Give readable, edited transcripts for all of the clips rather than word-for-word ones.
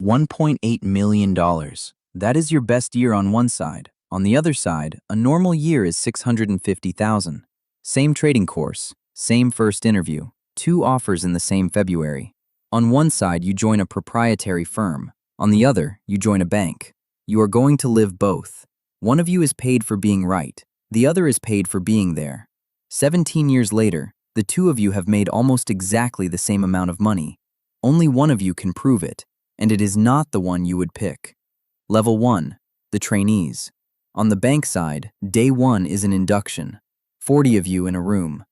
$1.8 million. That is your best year on one side. On the other side, a normal year is $650,000. Same trading course, same first interview, 2 offers in the same February. On one side, you join a proprietary firm. On the other, you join a bank. You are going to live both. One of you is paid for being right. The other is paid for being there. 17 years later, the two of you have made almost exactly the same amount of money. Only one of you can prove it, and it is not the one you would pick. Level 1, the trainees. On the bank side, day 1 is an induction. 40 of you in a room.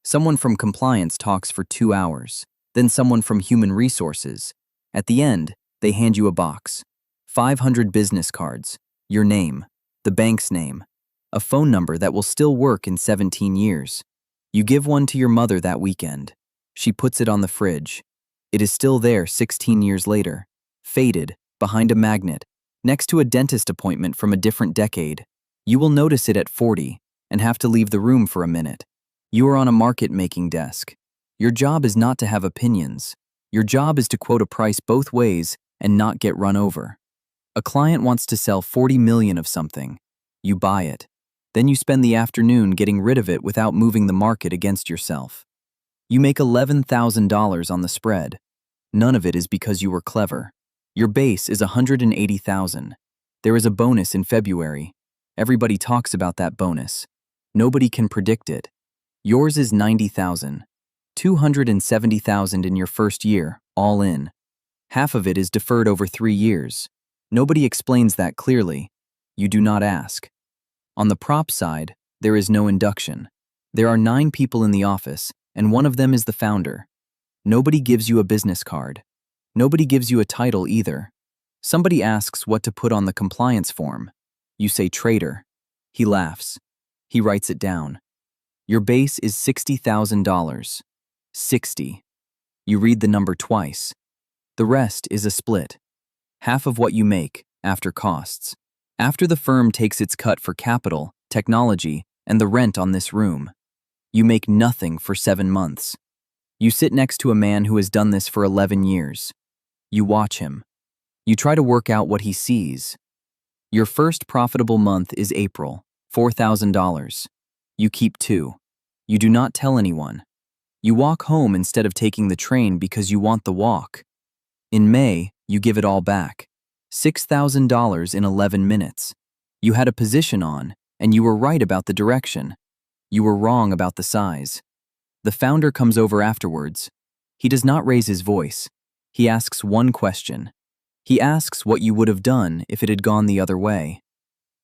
Someone from compliance talks for 2 hours, then someone from human resources. At the end, they hand you a box. 500 business cards, your name, the bank's name, a phone number that will still work in 17 years. You give one to your mother that weekend. She puts it on the fridge. It is still there 16 years later, faded, behind a magnet, next to a dentist appointment from a different decade. You will notice it at 40 and have to leave the room for a minute. You are on a market-making desk. Your job is not to have opinions. Your job is to quote a price both ways and not get run over. A client wants to sell 40 million of something. You buy it. Then you spend the afternoon getting rid of it without moving the market against yourself. You make $11,000 on the spread. None of it is because you were clever. Your base is $180,000. There is a bonus in February. Everybody talks about that bonus. Nobody can predict it. Yours is $90,000. $270,000 in your first year, all in. Half of it is deferred over 3 years. Nobody explains that clearly. You do not ask. On the prop side, there is no induction. There are 9 people in the office, and one of them is the founder. Nobody gives you a business card. Nobody gives you a title either. Somebody asks what to put on the compliance form. You say trader. He laughs. He writes it down. Your base is $60,000. 60. You read the number twice. The rest is a split. Half of what you make, after costs. After the firm takes its cut for capital, technology, and the rent on this room. You make nothing for 7 months. You sit next to a man who has done this for 11 years. You watch him. You try to work out what he sees. Your first profitable month is April, $4,000. You keep 2. You do not tell anyone. You walk home instead of taking the train because you want the walk. In May, you give it all back. $6,000 in 11 minutes. You had a position on, and you were right about the direction. You were wrong about the size. The founder comes over afterwards. He does not raise his voice. He asks one question. He asks what you would have done if it had gone the other way.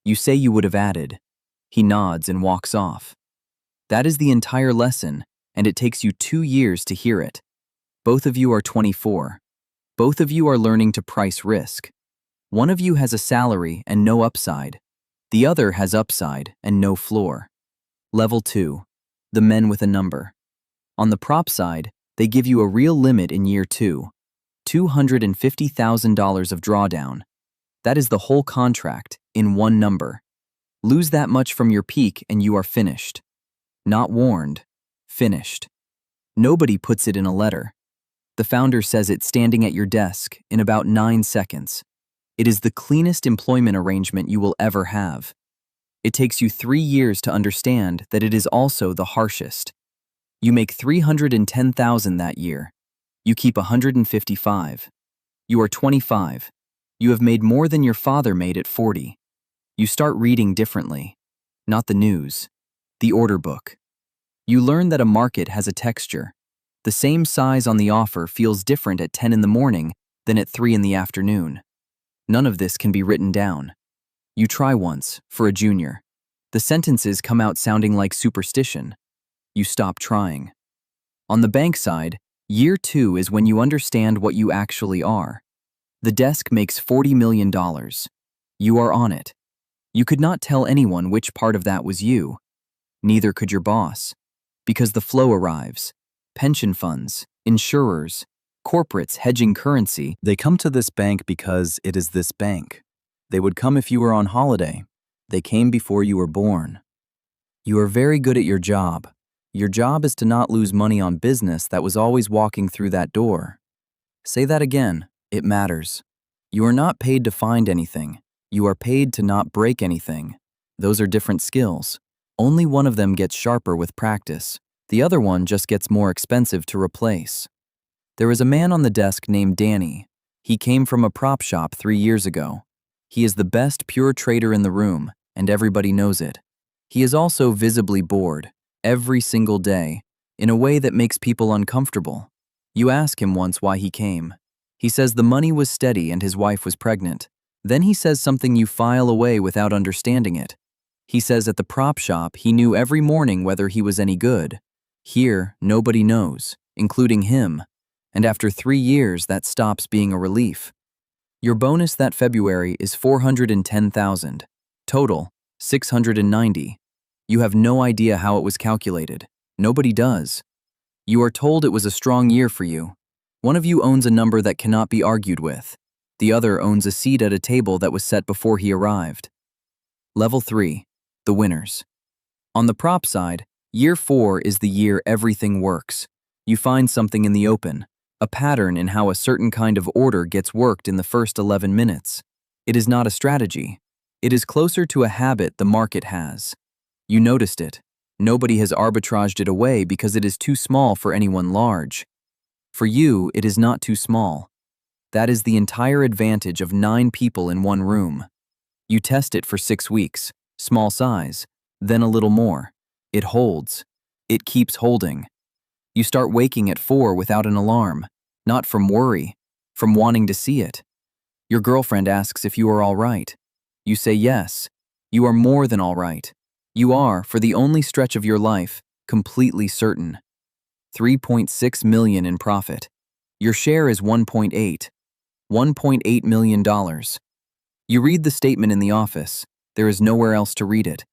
You say you would have added. He nods and walks off. That is the entire lesson, and it takes you 2 years to hear it. Both of you are 24. Both of you are learning to price risk. One of you has a salary and no upside. The other has upside and no floor. Level 2. The men with a number. On the prop side, they give you a real limit in year 2. $250,000 of drawdown. That is the whole contract, in one number. Lose that much from your peak and you are finished. Not warned. Finished. Nobody puts it in a letter. The founder says it standing at your desk in about 9 seconds. It is the cleanest employment arrangement you will ever have. It takes you 3 years to understand that it is also the harshest. You make $310,000 that year. You keep $155,000. You are 25. You have made more than your father made at 40. You start reading differently. Not the news. The order book. You learn that a market has a texture. The same size on the offer feels different at 10 in the morning than at 3 in the afternoon. None of this can be written down. You try once, for a junior. The sentences come out sounding like superstition. You stop trying. On the bank side, year 2 is when you understand what you actually are. The desk makes $40 million. You are on it. You could not tell anyone which part of that was you. Neither could your boss. Because the flow arrives. Pension funds, insurers, corporates hedging currency. They come to this bank because it is this bank. They would come if you were on holiday. They came before you were born. You are very good at your job. Your job is to not lose money on business that was always walking through that door. Say that again. It matters. You are not paid to find anything. You are paid to not break anything. Those are different skills. Only one of them gets sharper with practice. The other one just gets more expensive to replace. There is a man on the desk named Danny. He came from a prop shop 3 years ago. He is the best pure trader in the room, and everybody knows it. He is also visibly bored, every single day, in a way that makes people uncomfortable. You ask him once why he came. He says the money was steady and his wife was pregnant. Then he says something you file away without understanding it. He says at the prop shop he knew every morning whether he was any good. Here, nobody knows, including him. And after 3 years, that stops being a relief. Your bonus that February is $410,000. Total, $690. You have no idea how it was calculated. Nobody does. You are told it was a strong year for you. One of you owns a number that cannot be argued with. The other owns a seat at a table that was set before he arrived. Level 3. The winners. On the prop side, year 4 is the year everything works. You find something in the open, a pattern in how a certain kind of order gets worked in the first 11 minutes. It is not a strategy. It is closer to a habit the market has. You noticed it. Nobody has arbitraged it away because it is too small for anyone large. For you, it is not too small. That is the entire advantage of 9 people in one room. You test it for 6 weeks, small size, then a little more. It holds. It keeps holding. You start waking at 4 without an alarm, not from worry, from wanting to see it. Your girlfriend asks if you are all right. You say yes. You are more than all right. You are, for the only stretch of your life, completely certain. 3.6 million in profit. Your share is 1.8 million dollars. You read the statement in the office. There is nowhere else to read it.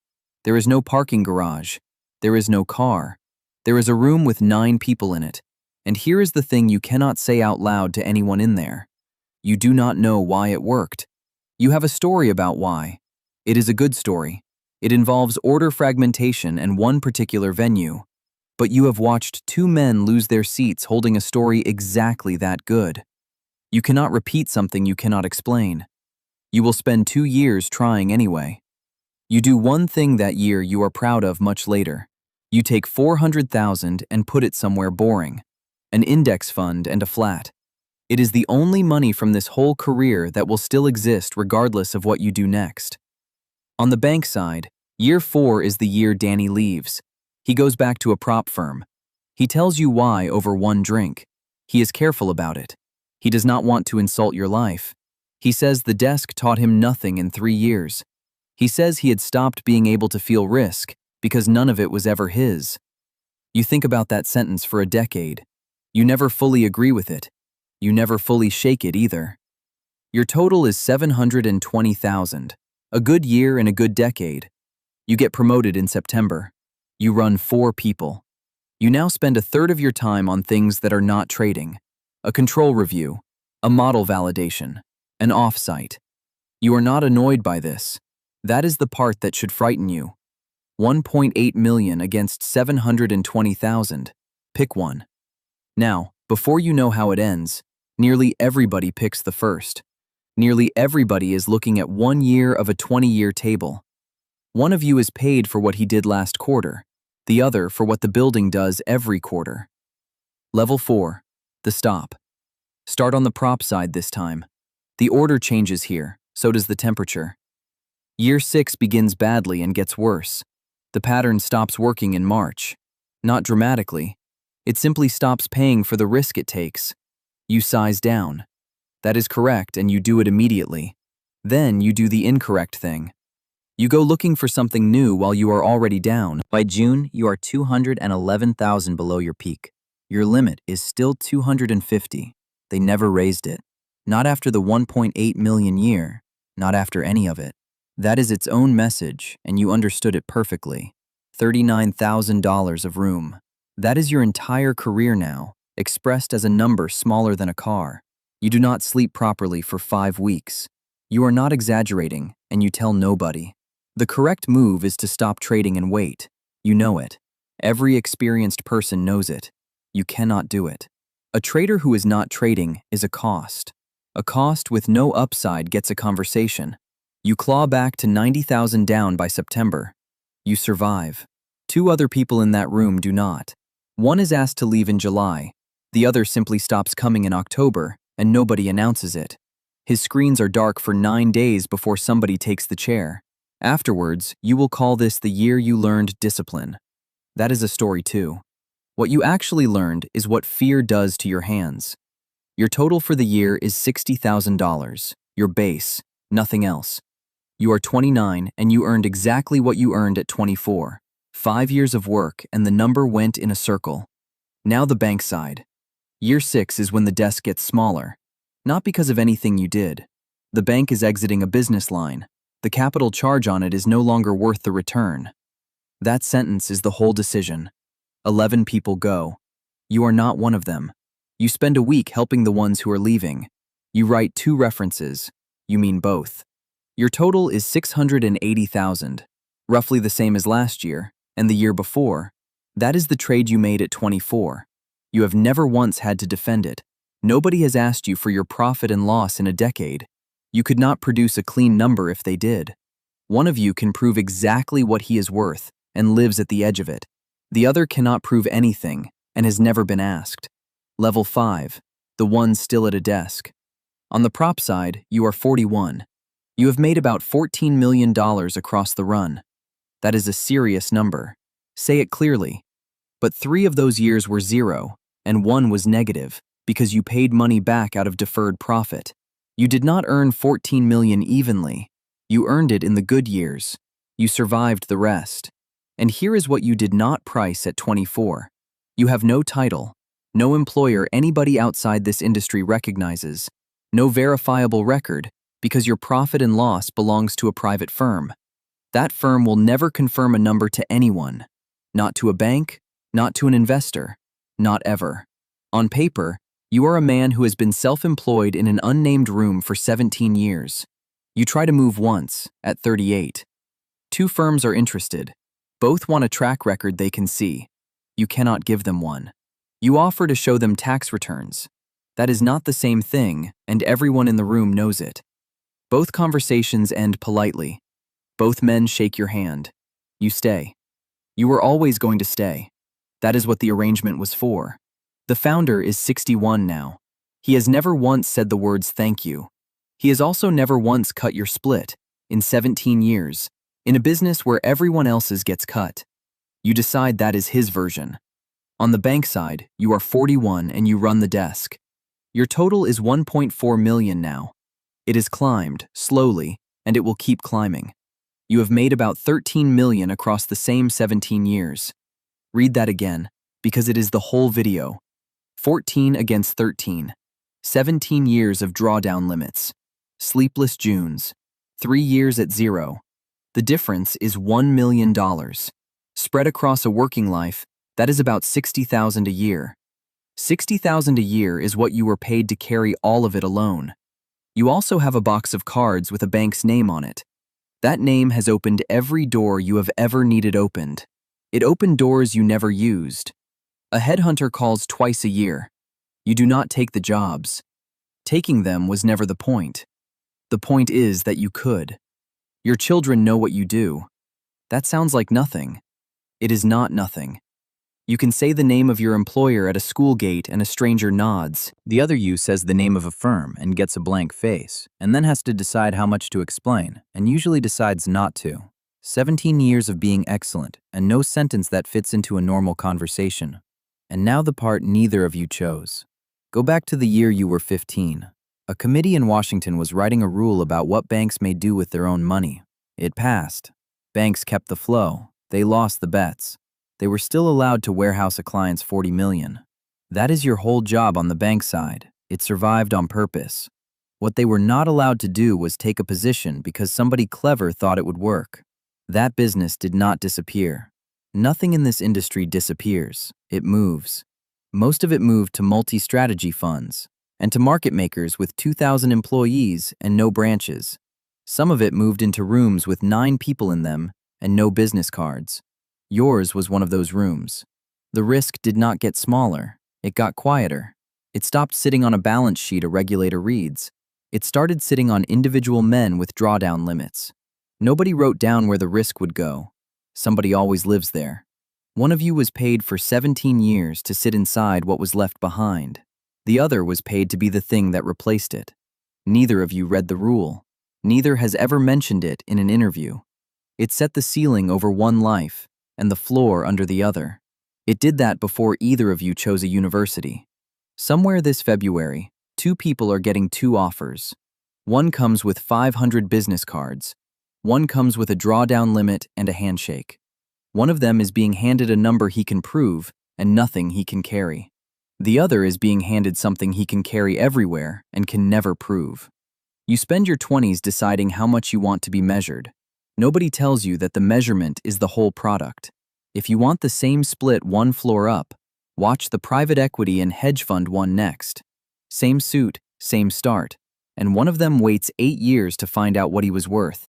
There is no parking garage. There is no car. There is a room with 9 people in it. And here is the thing you cannot say out loud to anyone in there. You do not know why it worked. You have a story about why. It is a good story. It involves order fragmentation and one particular venue. But you have watched 2 men lose their seats holding a story exactly that good. You cannot repeat something you cannot explain. You will spend 2 years trying anyway. You do one thing that year you are proud of much later. You take $400,000 and put it somewhere boring. An index fund and a flat. It is the only money from this whole career that will still exist regardless of what you do next. On the bank side, year 4 is the year Danny leaves. He goes back to a prop firm. He tells you why over one drink. He is careful about it. He does not want to insult your life. He says the desk taught him nothing in 3 years. He says he had stopped being able to feel risk because none of it was ever his. You think about that sentence for a decade. You never fully agree with it. You never fully shake it either. Your total is $720,000. A good year and a good decade. You get promoted in September. You run 4 people. You now spend a third of your time on things that are not trading. A control review, a model validation, an offsite. You are not annoyed by this. That is the part that should frighten you. 1.8 million against 720,000. Pick one. Now, before you know how it ends, nearly everybody picks the first. Nearly everybody is looking at 1 year of a 20-year table. One of you is paid for what he did last quarter, the other for what the building does every quarter. Level 4. The stop. Start on the prop side this time. The order changes here, so does the temperature. Year 6 begins badly and gets worse. The pattern stops working in March. Not dramatically. It simply stops paying for the risk it takes. You size down. That is correct, and you do it immediately. Then you do the incorrect thing. You go looking for something new while you are already down. By June, you are 211,000 below your peak. Your limit is still 250. They never raised it. Not after the 1.8 million year. Not after any of it. That is its own message, and you understood it perfectly. $39,000 of room. That is your entire career now, expressed as a number smaller than a car. You do not sleep properly for 5 weeks. You are not exaggerating, and you tell nobody. The correct move is to stop trading and wait. You know it. Every experienced person knows it. You cannot do it. A trader who is not trading is a cost. A cost with no upside gets a conversation. You claw back to 90,000 down by September. You survive. Two other people in that room do not. One is asked to leave in July. The other simply stops coming in October, and nobody announces it. His screens are dark for 9 days before somebody takes the chair. Afterwards, you will call this the year you learned discipline. That is a story too. What you actually learned is what fear does to your hands. Your total for the year is $60,000, your base, nothing else. You are 29 and you earned exactly what you earned at 24. 5 years of work and the number went in a circle. Now the bank side. Year 6 is when the desk gets smaller. Not because of anything you did. The bank is exiting a business line. The capital charge on it is no longer worth the return. That sentence is the whole decision. 11 people go. You are not one of them. You spend a week helping the ones who are leaving. You write 2 references. You mean both. Your total is $680,000, roughly the same as last year and the year before. That is the trade you made at 24. You have never once had to defend it. Nobody has asked you for your profit and loss in a decade. You could not produce a clean number if they did. One of you can prove exactly what he is worth and lives at the edge of it. The other cannot prove anything and has never been asked. Level 5, the one still at a desk. On the prop side, you are 41. You have made about $14 million across the run. That is a serious number. Say it clearly. But 3 of those years were 0, and 1 was negative, because you paid money back out of deferred profit. You did not earn $14 million evenly. You earned it in the good years. You survived the rest. And here is what you did not price at 24. You have no title. No employer anybody outside this industry recognizes. No verifiable record, because your profit and loss belongs to a private firm. That firm will never confirm a number to anyone. Not to a bank, not to an investor, not ever. On paper, you are a man who has been self-employed in an unnamed room for 17 years. You try to move once, at 38. 2 firms are interested. Both want a track record they can see. You cannot give them one. You offer to show them tax returns. That is not the same thing, and everyone in the room knows it. Both conversations end politely. Both men shake your hand. You stay. You were always going to stay. That is what the arrangement was for. The founder is 61 now. He has never once said the words thank you. He has also never once cut your split, in 17 years, in a business where everyone else's gets cut. You decide that is his version. On the bank side, you are 41 and you run the desk. Your total is 1.4 million now. It has climbed, slowly, and it will keep climbing. You have made about 13 million across the same 17 years. Read that again, because it is the whole video. 14 against 13. 17 years of drawdown limits. Sleepless Junes. 3 years at 0. The difference is $1 million. Spread across a working life, that is about $60,000 a year. $60,000 a year is what you were paid to carry all of it alone. You also have a box of cards with a bank's name on it. That name has opened every door you have ever needed opened. It opened doors you never used. A headhunter calls twice a year. You do not take the jobs. Taking them was never the point. The point is that you could. Your children know what you do. That sounds like nothing. It is not nothing. You can say the name of your employer at a school gate and a stranger nods. The other you says the name of a firm and gets a blank face, and then has to decide how much to explain, and usually decides not to. 17 years of being excellent, and no sentence that fits into a normal conversation. And now the part neither of you chose. Go back to the year you were 15. A committee in Washington was writing a rule about what banks may do with their own money. It passed. Banks kept the flow. They lost the bets. They were still allowed to warehouse a client's $40 million. That is your whole job on the bank side. It survived on purpose. What they were not allowed to do was take a position because somebody clever thought it would work. That business did not disappear. Nothing in this industry disappears. It moves. Most of it moved to multi-strategy funds and to market makers with 2,000 employees and no branches. Some of it moved into rooms with 9 people in them and no business cards. Yours was one of those rooms. The risk did not get smaller. It got quieter. It stopped sitting on a balance sheet a regulator reads. It started sitting on individual men with drawdown limits. Nobody wrote down where the risk would go. Somebody always lives there. One of you was paid for 17 years to sit inside what was left behind. The other was paid to be the thing that replaced it. Neither of you read the rule. Neither has ever mentioned it in an interview. It set the ceiling over one life and the floor under the other. It did that before either of you chose a university. Somewhere this February, 2 people are getting 2 offers. One comes with 500 business cards. One comes with a drawdown limit and a handshake. One of them is being handed a number he can prove and nothing he can carry. The other is being handed something he can carry everywhere and can never prove. You spend your 20s deciding how much you want to be measured. Nobody tells you that the measurement is the whole product. If you want the same split one floor up, watch the private equity and hedge fund one next. Same suit, same start, and one of them waits 8 years to find out what he was worth.